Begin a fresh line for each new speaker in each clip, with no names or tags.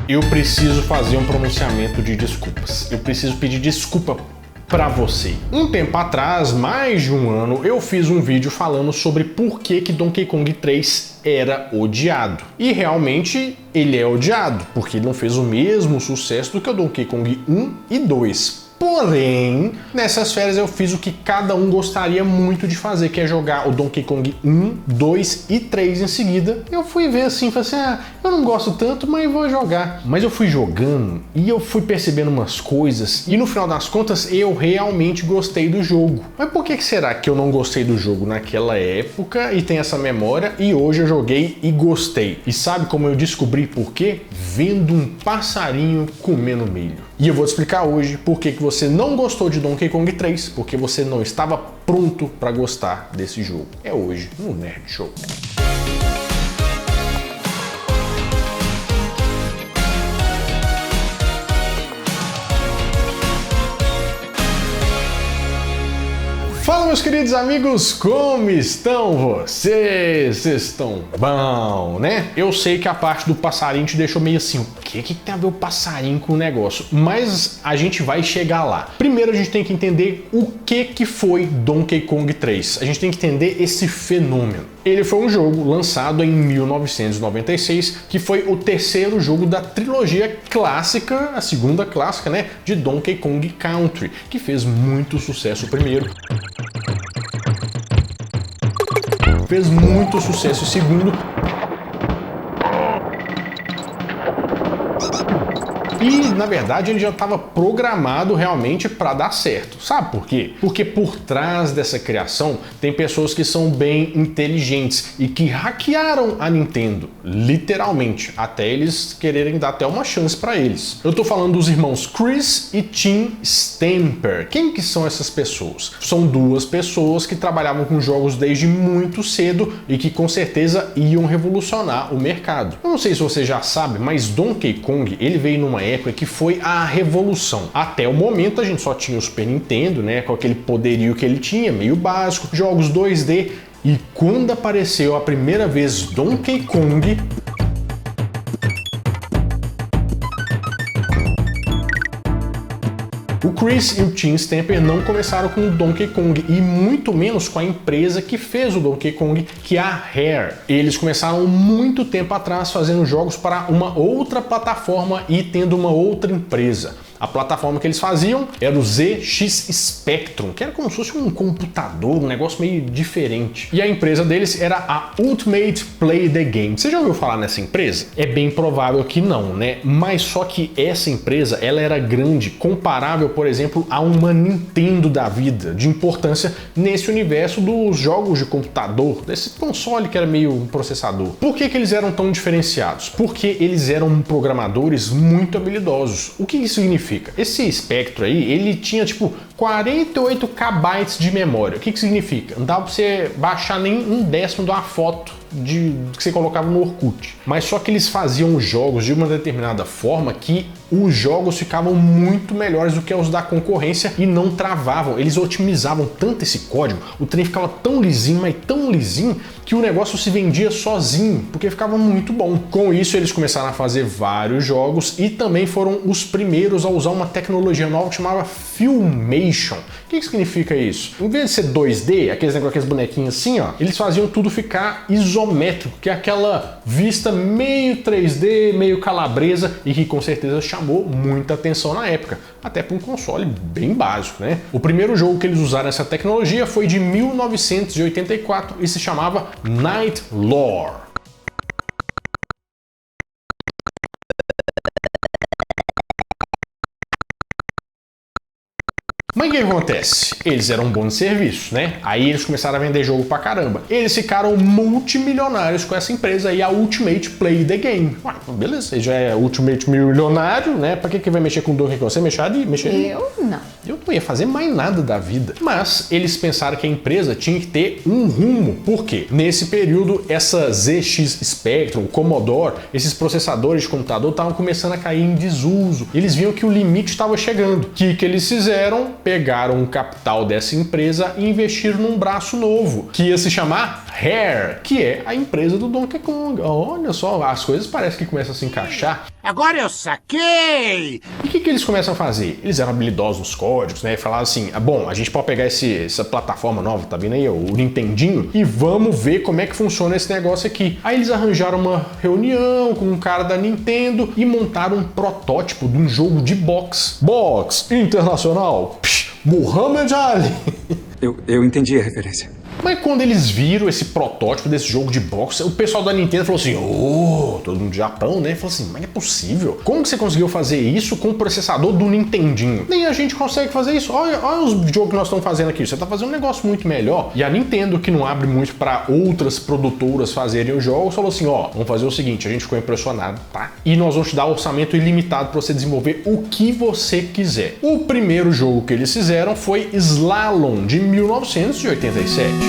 Eu preciso fazer um pronunciamento de desculpas. Eu preciso pedir desculpa pra você. Um tempo atrás, mais de um ano, eu fiz um vídeo falando sobre por que Donkey Kong 3 era odiado. E realmente ele é odiado, porque ele não fez o mesmo sucesso do que o Donkey Kong 1 e 2. Porém, nessas férias eu fiz o que cada um gostaria muito de fazer, que é jogar o Donkey Kong 1, 2 e 3 em seguida. Eu fui ver assim, falei assim, eu não gosto tanto, mas vou jogar. Mas eu fui jogando e eu fui percebendo umas coisas e no final das contas eu realmente gostei do jogo. Mas por que será que eu não gostei do jogo naquela época e tenho essa memória e hoje eu joguei e gostei? E sabe como eu descobri por quê? Vendo um passarinho comendo milho. E eu vou te explicar hoje por que você não gostou de Donkey Kong 3, porque você não estava pronto para gostar desse jogo. É hoje no Nerd Show. Fala, meus queridos amigos, como estão vocês? Vocês estão bom, né? Eu sei que a parte do passarinho te deixou meio assim, o que tem a ver o passarinho com o negócio? Mas a gente vai chegar lá. Primeiro a gente tem que entender o que foi Donkey Kong 3. A gente tem que entender esse fenômeno. Ele foi um jogo lançado em 1996, que foi o terceiro jogo da trilogia clássica, a segunda clássica, né, de Donkey Kong Country, que fez muito sucesso o primeiro. Fez muito sucesso o segundo. E, na verdade, ele já estava programado realmente para dar certo. Sabe por quê? Porque por trás dessa criação tem pessoas que são bem inteligentes e que hackearam a Nintendo, literalmente, até eles quererem dar até uma chance para eles. Eu tô falando dos irmãos Chris e Tim Stamper. Quem que são essas pessoas? São duas pessoas que trabalhavam com jogos desde muito cedo e que com certeza iam revolucionar o mercado. Eu não sei se você já sabe, mas Donkey Kong, ele veio numa época que foi a revolução. Até o momento a gente só tinha o Super Nintendo, né, com aquele poderio que ele tinha, meio básico, jogos 2D, e quando apareceu a primeira vez Donkey Kong, o Chris e o Tim Stamper não começaram com o Donkey Kong e muito menos com a empresa que fez o Donkey Kong, que é a Rare. Eles começaram muito tempo atrás fazendo jogos para uma outra plataforma e tendo uma outra empresa. A plataforma que eles faziam era o ZX Spectrum, que era como se fosse um computador, um negócio meio diferente. E a empresa deles era a Ultimate Play the Game. Você já ouviu falar nessa empresa? É bem provável que não, né? Mas só que essa empresa, ela era grande, comparável, por exemplo, a uma Nintendo da vida, de importância nesse universo dos jogos de computador, desse console que era meio um processador. Por que eles eram tão diferenciados? Porque eles eram programadores muito habilidosos. O que isso significa? Esse Spectrum aí, ele tinha tipo 48 KB de memória. O que significa? Não dava pra você baixar nem um décimo de uma foto que você colocava no Orkut. Mas só que eles faziam os jogos de uma determinada forma que os jogos ficavam muito melhores do que os da concorrência e não travavam. Eles otimizavam tanto esse código, o trem ficava tão lisinho, mas tão lisinho, que o negócio se vendia sozinho, porque ficava muito bom. Com isso, eles começaram a fazer vários jogos e também foram os primeiros a usar uma tecnologia nova que chamava Filmation. O que significa isso? Em vez de ser 2D, aqueles bonequinhos assim, ó, eles faziam tudo ficar isométrico, que é aquela vista meio 3D, meio calabresa e que com certeza chamou muita atenção na época, até para um console bem básico, né? O primeiro jogo que eles usaram essa tecnologia foi de 1984 e se chamava Night Lore. Mas o que acontece? Eles eram bons de serviço, né? Aí eles começaram a vender jogo pra caramba. Eles ficaram multimilionários com essa empresa aí, a Ultimate Play the Game. Ué, beleza, ele já é Ultimate milionário, né? Pra que vai mexer com Donkey Kong? Você mexer?
Eu não.
Eu não ia fazer mais nada da vida. Mas eles pensaram que a empresa tinha que ter um rumo. Por quê? Nesse período, essa ZX Spectrum, Commodore, esses processadores de computador estavam começando a cair em desuso. Eles viam que o limite estava chegando. O que eles fizeram? Pegaram pegaram o capital dessa empresa e investiram num braço novo, que ia se chamar Rare, que é a empresa do Donkey Kong. Olha só, as coisas parecem que começam a se encaixar.
Agora eu saquei!
E o que eles começam a fazer? Eles eram habilidosos nos códigos, né? E falaram assim, bom, a gente pode pegar essa plataforma nova, tá vendo aí, o Nintendinho, e vamos ver como é que funciona esse negócio aqui. Aí eles arranjaram uma reunião com um cara da Nintendo e montaram um protótipo de um jogo de boxe. Boxe internacional. Muhammad Ali.
Eu entendi a referência.
Mas quando eles viram esse protótipo desse jogo de boxe, o pessoal da Nintendo falou assim, todo mundo do Japão, né? Falou assim, mas é possível? Como que você conseguiu fazer isso com o processador do Nintendinho? Nem a gente consegue fazer isso. Olha os jogos que nós estamos fazendo aqui. Você tá fazendo um negócio muito melhor. E a Nintendo, que não abre muito para outras produtoras fazerem os jogos, falou assim, vamos fazer o seguinte, a gente ficou impressionado, tá? E nós vamos te dar orçamento ilimitado para você desenvolver o que você quiser. O primeiro jogo que eles fizeram foi Slalom, de 1987.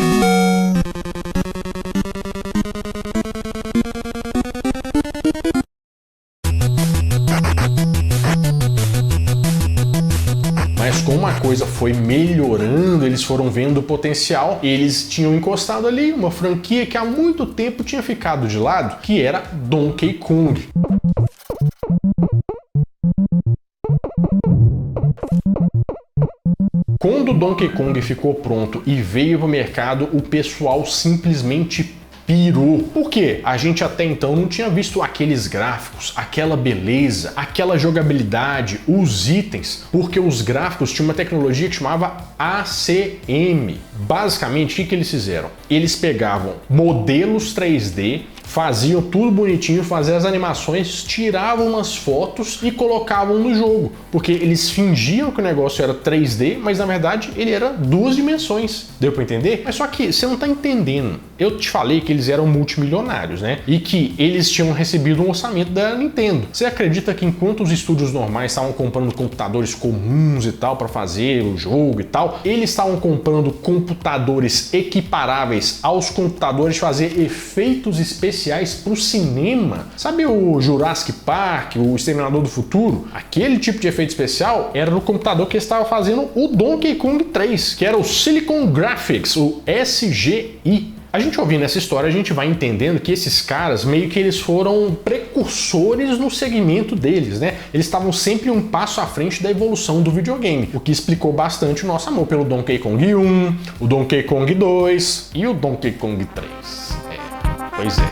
Mas como a coisa foi melhorando, eles foram vendo o potencial, eles tinham encostado ali uma franquia que há muito tempo tinha ficado de lado, que era Donkey Kong. Quando o Donkey Kong ficou pronto e veio para o mercado, o pessoal simplesmente pirou. Por quê? A gente até então não tinha visto aqueles gráficos, aquela beleza, aquela jogabilidade, os itens, porque os gráficos tinham uma tecnologia que chamava ACM. Basicamente, o que eles fizeram? Eles pegavam modelos 3D, faziam tudo bonitinho, faziam as animações, tiravam umas fotos e colocavam no jogo, porque eles fingiam que o negócio era 3D, mas na verdade ele era 2 dimensões. Deu para entender? Mas só que você não tá entendendo. Eu te falei que eles eram multimilionários, né? E que eles tinham recebido um orçamento da Nintendo. Você acredita que enquanto os estúdios normais estavam comprando computadores comuns e tal para fazer o jogo e tal, eles estavam comprando computadores equiparáveis aos computadores de fazer efeitos especiais para o cinema? Sabe o Jurassic Park, o Exterminador do Futuro? Aquele tipo de efeito especial era no computador que estava fazendo o Donkey Kong 3, que era o Silicon Graphics, o SGI. A gente ouvindo essa história, a gente vai entendendo que esses caras meio que eles foram precursores no segmento deles, né? Eles estavam sempre um passo à frente da evolução do videogame, o que explicou bastante o nosso amor pelo Donkey Kong 1, o Donkey Kong 2 e o Donkey Kong 3. Pois é.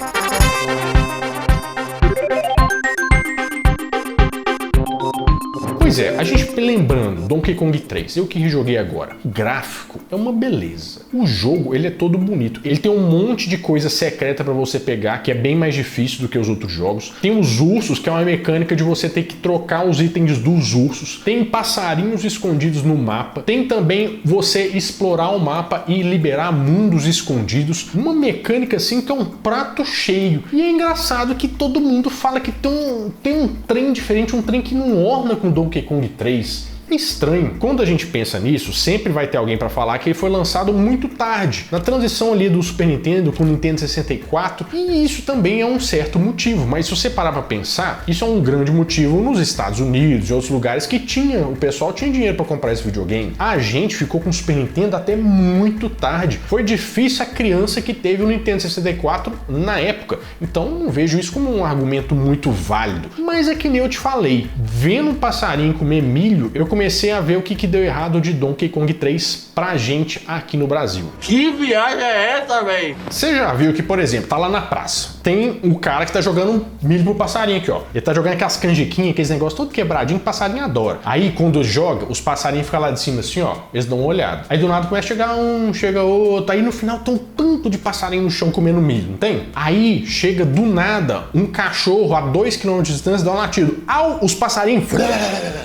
Pois é, a gente lembrando, Donkey Kong 3, eu que joguei agora, o gráfico é uma beleza. O jogo, ele é todo bonito. Ele tem um monte de coisa secreta pra você pegar, que é bem mais difícil do que os outros jogos. Tem os ursos, que é uma mecânica de você ter que trocar os itens dos ursos. Tem passarinhos escondidos no mapa. Tem também você explorar o mapa e liberar mundos escondidos. Uma mecânica assim que é um prato cheio. E é engraçado que todo mundo fala que tem um trem diferente, um trem que não orna com Donkey Kong 3. É estranho. Quando a gente pensa nisso, sempre vai ter alguém para falar que ele foi lançado muito tarde, na transição ali do Super Nintendo com o Nintendo 64, e isso também é um certo motivo, mas se você parar para pensar, isso é um grande motivo nos Estados Unidos e outros lugares que o pessoal tinha dinheiro para comprar esse videogame. A gente ficou com o Super Nintendo até muito tarde. Foi difícil a criança que teve o Nintendo 64 na época, então não vejo isso como um argumento muito válido. Mas é que nem eu te falei, vendo um passarinho comer milho, eu comecei a ver o que deu errado de Donkey Kong 3 pra gente aqui no Brasil.
Que viagem é essa, véi?
Você já viu que, por exemplo, tá lá na praça, tem o cara que tá jogando milho pro passarinho aqui, ó. Ele tá jogando aquelas canjiquinhas, aqueles negócios todo quebradinho, que o passarinho adora. Aí, quando joga, os passarinhos ficam lá de cima assim, ó, eles dão uma olhada. Aí do nada começa a chegar um, chega outro, aí no final tem um tanto de passarinho no chão comendo milho, não tem? Aí, chega do nada, um cachorro a 2 km de distância dá um latido. Os passarinhos,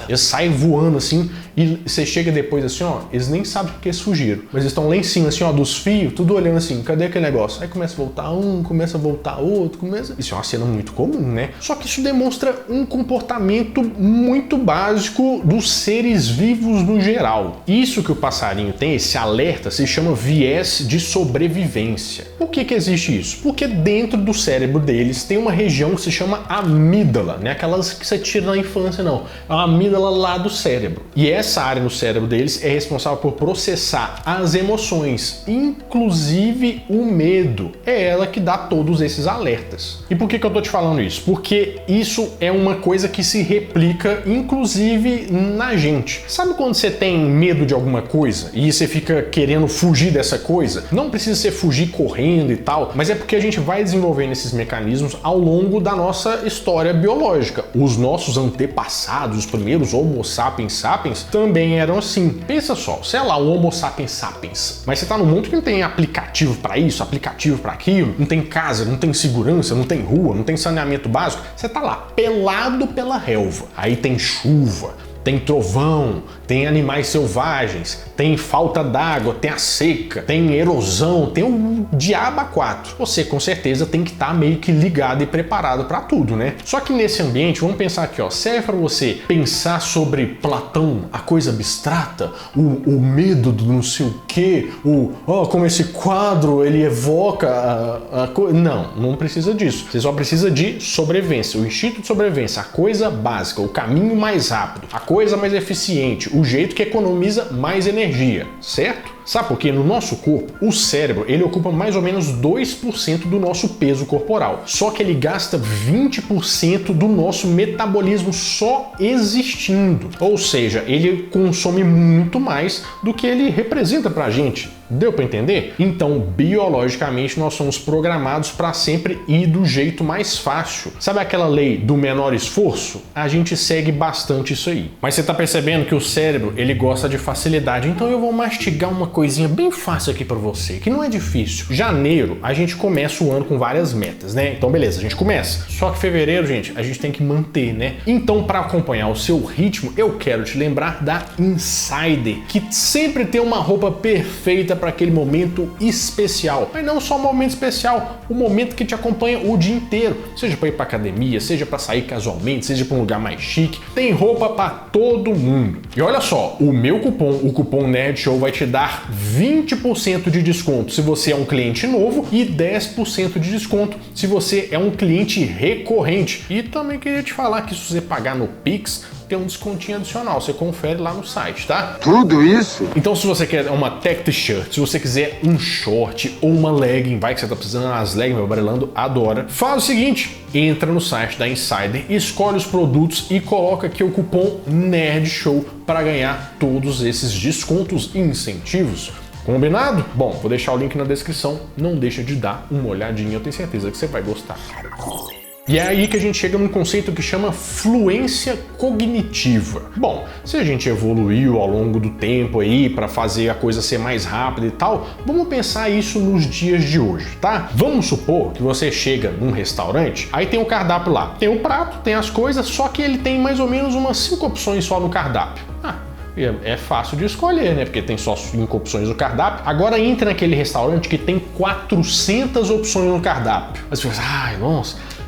eles saem voando assim, e você chega depois assim, ó, eles nem sabem porque eles fugiram, mas eles estão lá em cima assim, ó, dos fios, tudo olhando assim, cadê aquele negócio? Aí começa a voltar um, começa a voltar outro, Isso é uma cena muito comum, né? Só que isso demonstra um comportamento muito básico dos seres vivos no geral. Isso que o passarinho tem, esse alerta, se chama viés de sobrevivência. Por que existe isso? Porque dentro do cérebro deles tem uma região que se chama amígdala, né? Aquelas que você tira na infância ressonância não, é uma amígdala lá do cérebro. E essa área no cérebro deles é responsável por processar as emoções, inclusive o medo. É ela que dá todos esses alertas. E por que eu tô te falando isso? Porque isso é uma coisa que se replica, inclusive, na gente. Sabe quando você tem medo de alguma coisa e você fica querendo fugir dessa coisa? Não precisa ser fugir correndo e tal, mas é porque a gente vai desenvolvendo esses mecanismos ao longo da nossa história biológica. Os nossos antepassados, os primeiros Homo sapiens sapiens, também eram assim. Pensa só, sei lá, um Homo sapiens sapiens, mas você tá num mundo que não tem aplicativo para isso, aplicativo para aquilo, não tem casa, não tem segurança, não tem rua, não tem saneamento básico, você tá lá pelado pela relva. Aí tem chuva, tem trovão, tem animais selvagens, tem falta d'água, tem a seca, tem erosão, tem o diabo a quatro. Você com certeza tem que estar meio que ligado e preparado para tudo, né? Só que nesse ambiente, vamos pensar aqui, ó, serve para você pensar sobre Platão, a coisa abstrata, o medo do não sei o quê, como esse quadro ele evoca a coisa. Não precisa disso. Você só precisa de sobrevivência, o instinto de sobrevivência, a coisa básica, o caminho mais rápido, a coisa mais eficiente, o jeito que economiza mais energia, certo? Sabe por quê? No nosso corpo, o cérebro, ele ocupa mais ou menos 2% do nosso peso corporal. Só que ele gasta 20% do nosso metabolismo só existindo. Ou seja, ele consome muito mais do que ele representa pra gente. Deu para entender? Então, biologicamente, nós somos programados para sempre ir do jeito mais fácil. Sabe aquela lei do menor esforço? A gente segue bastante isso aí. Mas você tá percebendo que o cérebro, ele gosta de facilidade. Então eu vou mastigar uma coisinha bem fácil aqui para você, que não é difícil. Janeiro, a gente começa o ano com várias metas, né? Então, beleza, a gente começa. Só que fevereiro, gente, a gente tem que manter, né? Então, para acompanhar o seu ritmo, eu quero te lembrar da Insider, que sempre tem uma roupa perfeita para aquele momento especial. Mas não só um momento especial, o momento que te acompanha o dia inteiro. Seja para ir para academia, seja para sair casualmente, seja para um lugar mais chique. Tem roupa para todo mundo. E olha só, o meu cupom, o cupom NerdShow, vai te dar 20% de desconto se você é um cliente novo e 10% de desconto se você é um cliente recorrente. E também queria te falar que se você pagar no Pix, tem um descontinho adicional, você confere lá no site, tá?
Tudo isso?
Então se você quer uma tech t-shirt, se você quiser um short ou uma legging, vai que você tá precisando das leggings, meu Barelando adora, faz o seguinte, entra no site da Insider, escolhe os produtos e coloca aqui o cupom NerdShow para ganhar todos esses descontos e incentivos. Combinado? Bom, vou deixar o link na descrição, não deixa de dar uma olhadinha, eu tenho certeza que você vai gostar. E é aí que a gente chega num conceito que chama fluência cognitiva. Bom, se a gente evoluiu ao longo do tempo aí para fazer a coisa ser mais rápida e tal, vamos pensar isso nos dias de hoje, tá? Vamos supor que você chega num restaurante, aí tem um cardápio lá, tem o prato, tem as coisas, só que ele tem mais ou menos umas 5 opções só no cardápio. É fácil de escolher, né? Porque tem só 5 opções no cardápio. Agora entra naquele restaurante que tem 400 opções no cardápio. Aí você pensa, ai,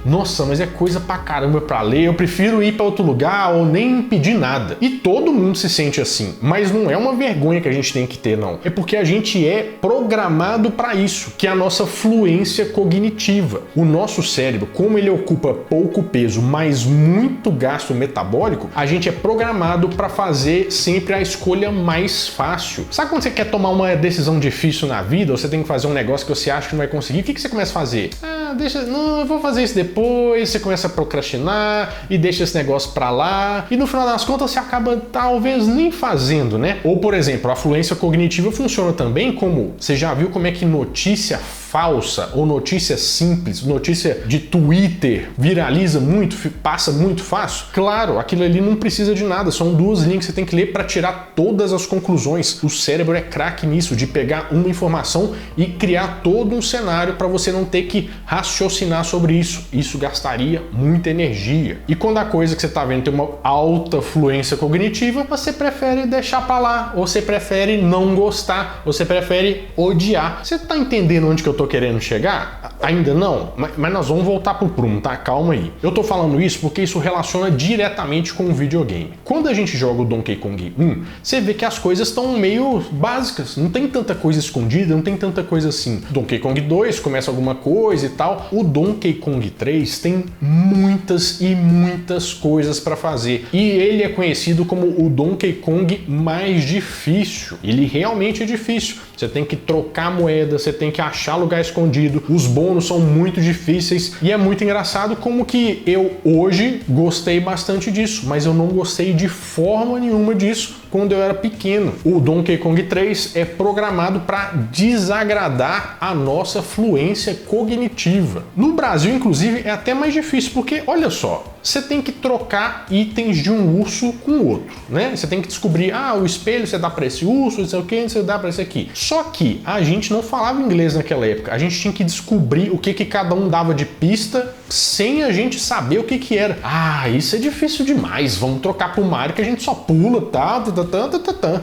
nossa, mas é coisa pra caramba pra ler, eu prefiro ir pra outro lugar ou nem pedir nada. E todo mundo se sente assim, mas não é uma vergonha que a gente tem que ter, não. É porque a gente é programado pra isso, que é a nossa fluência cognitiva. O nosso cérebro, como ele ocupa pouco peso, mas muito gasto metabólico, a gente é programado pra fazer sempre a escolha mais fácil. Sabe quando você quer tomar uma decisão difícil na vida, ou você tem que fazer um negócio que você acha que não vai conseguir, o que você começa a fazer? Eu vou fazer isso depois, você começa a procrastinar e deixa esse negócio pra lá e no final das contas você acaba talvez nem fazendo, né? Ou, por exemplo, a fluência cognitiva funciona também como, você já viu como é que notícia falsa ou notícia simples, notícia de Twitter viraliza muito, passa muito fácil? Claro, aquilo ali não precisa de nada, são 2 linhas que você tem que ler para tirar todas as conclusões. O cérebro é craque nisso, de pegar uma informação e criar todo um cenário para você não ter que raciocinar sobre isso. Isso gastaria muita energia. E quando a coisa que você está vendo tem uma alta fluência cognitiva, você prefere deixar para lá, ou você prefere não gostar, ou você prefere odiar. Você está entendendo onde que eu tô tô querendo chegar? Ainda não, mas nós vamos voltar pro prumo, tá? Calma aí. Eu tô falando isso porque isso relaciona diretamente com o videogame. Quando a gente joga o Donkey Kong 1, você vê que as coisas estão meio básicas, não tem tanta coisa escondida, não tem tanta coisa assim. Donkey Kong 2 começa alguma coisa e tal. O Donkey Kong 3 tem muitas e muitas coisas para fazer. E ele é conhecido como o Donkey Kong mais difícil. Ele realmente é difícil. Você tem que trocar moeda, você tem que achar lugar escondido, os bônus são muito difíceis e é muito engraçado como que eu hoje gostei bastante disso, mas eu não gostei de forma nenhuma disso quando eu era pequeno. O Donkey Kong 3 é programado para desagradar a nossa fluência cognitiva. No Brasil, inclusive, é até mais difícil, porque, olha só, você tem que trocar itens de um urso com o outro, né? Você tem que descobrir, o espelho você dá para esse urso, não sei o que, você dá para esse aqui. Só que a gente não falava inglês naquela época, a gente tinha que descobrir o que cada um dava de pista sem a gente saber o que era. Isso é difícil demais, vamos trocar pro Mario que a gente só pula, tá.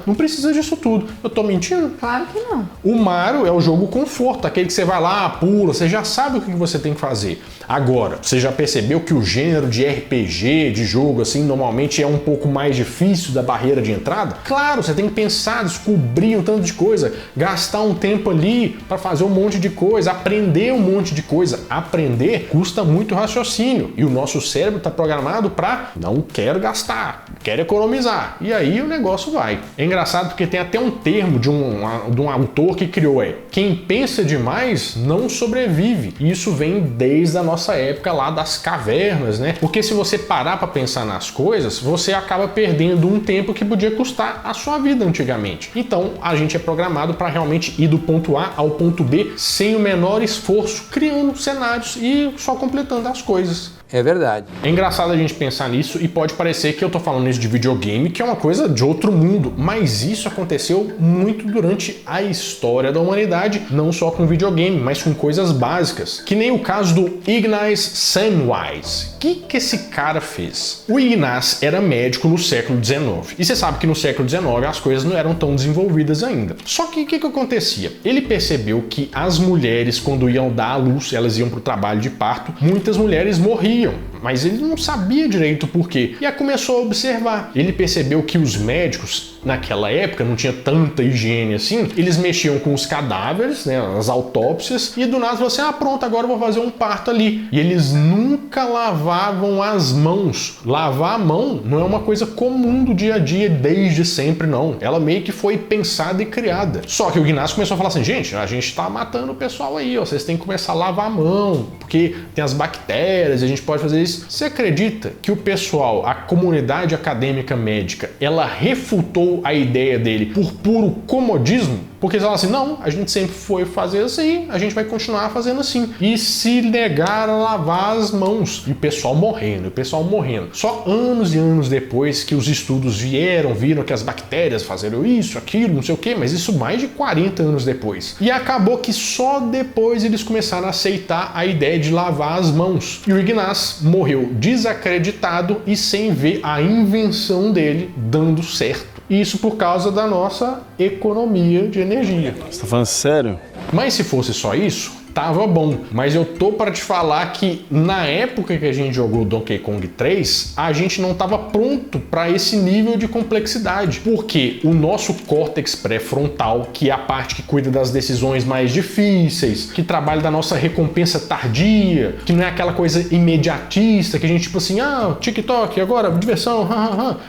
Não precisa disso tudo. Eu tô mentindo?
Claro que não.
O Mario é o jogo conforto, aquele que você vai lá, pula, você já sabe o que você tem que fazer. Agora, você já percebeu que o gênero de RPG, de jogo, assim, normalmente é um pouco mais difícil da barreira de entrada? Claro, você tem que pensar, descobrir um tanto de coisa, gastar um tempo ali para fazer um monte de coisa, aprender um monte de coisa. Aprender custa muito raciocínio e o nosso cérebro está programado para não quero gastar, quero economizar. E aí o negócio vai. É engraçado porque tem até um termo de um autor que criou, quem pensa demais não sobrevive. E isso vem desde a nossa época lá das cavernas, né? Porque se você parar para pensar nas coisas, você acaba perdendo um tempo que podia custar a sua vida antigamente. Então a gente é programado para realmente ir do ponto A ao ponto B sem o menor esforço, criando cenários e só completando as coisas.
É verdade.
É engraçado a gente pensar nisso e pode parecer que eu tô falando isso de videogame, que é uma coisa de outro mundo, mas isso aconteceu muito durante a história da humanidade, não só com videogame, mas com coisas básicas, que nem o caso do Ignaz Semmelweis. O que esse cara fez? O Ignaz era médico no século XIX, e você sabe que no século XIX as coisas não eram tão desenvolvidas ainda. Só que o que acontecia? Ele percebeu que as mulheres, quando iam dar à luz, elas iam para o trabalho de parto, muitas mulheres morriam, mas ele não sabia direito o porquê. E aí começou a observar. Ele percebeu que os médicos, naquela época, não tinha tanta higiene assim, eles mexiam com os cadáveres, né, as autópsias, e do nada falou assim, pronto, agora eu vou fazer um parto ali. E eles nunca lavavam as mãos. Lavar a mão não é uma coisa comum do dia a dia desde sempre, não. Ela meio que foi pensada e criada. Só que o Ignaz começou a falar assim, gente, a gente tá matando o pessoal aí, vocês têm que começar a lavar a mão, porque tem as bactérias, a gente pode fazer isso. Você acredita que o pessoal, a comunidade acadêmica médica, ela refutou a ideia dele por puro comodismo? Porque eles falaram assim, não, a gente sempre foi fazer assim, a gente vai continuar fazendo assim. E se negaram a lavar as mãos. E o pessoal morrendo. Só anos e anos depois que os estudos viram que as bactérias faziam isso, aquilo, não sei o quê, mas isso mais de 40 anos depois. E acabou que só depois eles começaram a aceitar a ideia de lavar as mãos. E o Ignaz morreu desacreditado e sem ver a invenção dele dando certo. Isso por causa da nossa economia de energia.
Você tá falando sério?
Mas se fosse só isso, tava bom. Mas eu tô para te falar que na época que a gente jogou Donkey Kong 3, a gente não tava pronto para esse nível de complexidade. Porque o nosso córtex pré-frontal, que é a parte que cuida das decisões mais difíceis, que trabalha da nossa recompensa tardia, que não é aquela coisa imediatista, que a gente tipo assim, TikTok, agora diversão,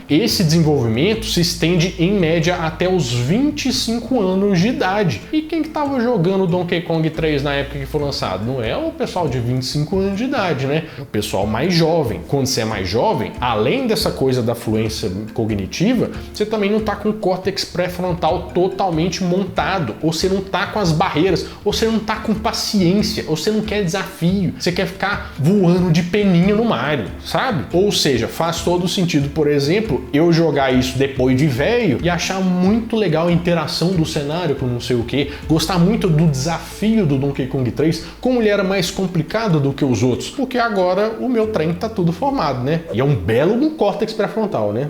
Esse desenvolvimento se estende em média até os 25 anos de idade. E quem que tava jogando Donkey Kong 3 na época que foi lançado? Não é o pessoal de 25 anos de idade, né? É o pessoal mais jovem. Quando você é mais jovem, além dessa coisa da fluência cognitiva, você também não tá com o córtex pré-frontal totalmente montado, ou você não tá com as barreiras, ou você não tá com paciência, ou você não quer desafio, você quer ficar voando de peninha no Mario, sabe? Ou seja, faz todo sentido, por exemplo, eu jogar isso depois de velho e achar muito legal a interação do cenário com não sei o que, gostar muito do desafio do Donkey Kong Kong 3, como ele era mais complicado do que os outros, porque agora o meu trem tá tudo formado, né? E é um belo córtex pré-frontal, né?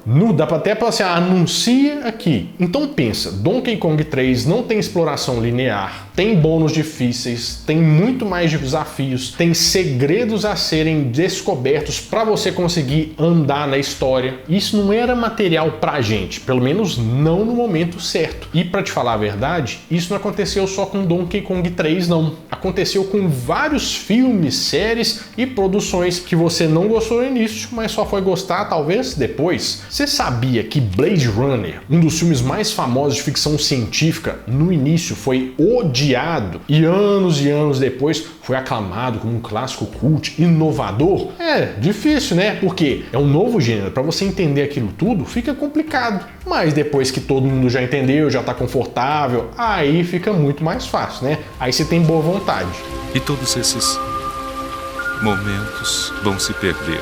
Nu, dá pra até falar assim, anuncia aqui. Então pensa, Donkey Kong 3 não tem exploração linear, tem bônus difíceis, tem muito mais desafios, tem segredos a serem descobertos para você conseguir andar na história. Isso não era material pra gente, pelo menos não no momento certo. E para te falar a verdade, isso não aconteceu só com Donkey Kong 3 não. Aconteceu com vários filmes, séries e produções que você não gostou no início, mas só foi gostar talvez depois. Você sabia que Blade Runner, um dos filmes mais famosos de ficção científica, no início foi odiado e anos depois foi aclamado como um clássico cult inovador? É difícil, né? Porque é um novo gênero. Para você entender aquilo tudo, fica complicado. Mas depois que todo mundo já entendeu, já tá confortável, aí fica muito mais fácil, né? Aí você tem boa vontade.
E todos esses momentos vão se perder.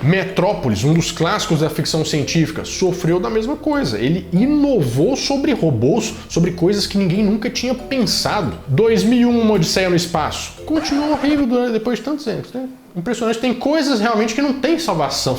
Metrópolis, um dos clássicos da ficção científica, sofreu da mesma coisa. Ele inovou sobre robôs, sobre coisas que ninguém nunca tinha pensado. 2001, Uma Odisseia no Espaço. Continuou horrível depois de tantos anos, né? Impressionante, tem coisas realmente que não tem salvação.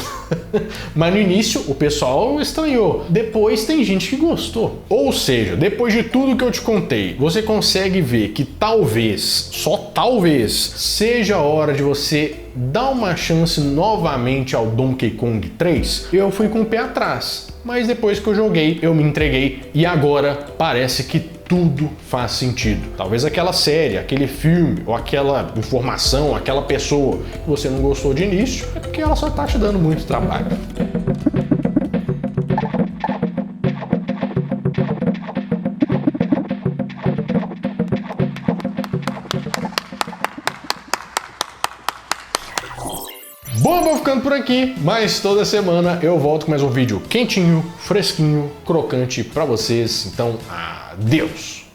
Mas no início o pessoal estranhou, depois tem gente que gostou. Ou seja, depois de tudo que eu te contei, você consegue ver que talvez, só talvez, seja a hora de você dar uma chance novamente ao Donkey Kong 3. Eu fui com o pé atrás, mas depois que eu joguei, eu me entreguei e agora parece que tudo faz sentido. Talvez aquela série, aquele filme, ou aquela informação, aquela pessoa que você não gostou de início, é porque ela só tá te dando muito trabalho. Bom, eu vou ficando por aqui, mas toda semana eu volto com mais um vídeo quentinho, fresquinho, crocante pra vocês. Então, adeus!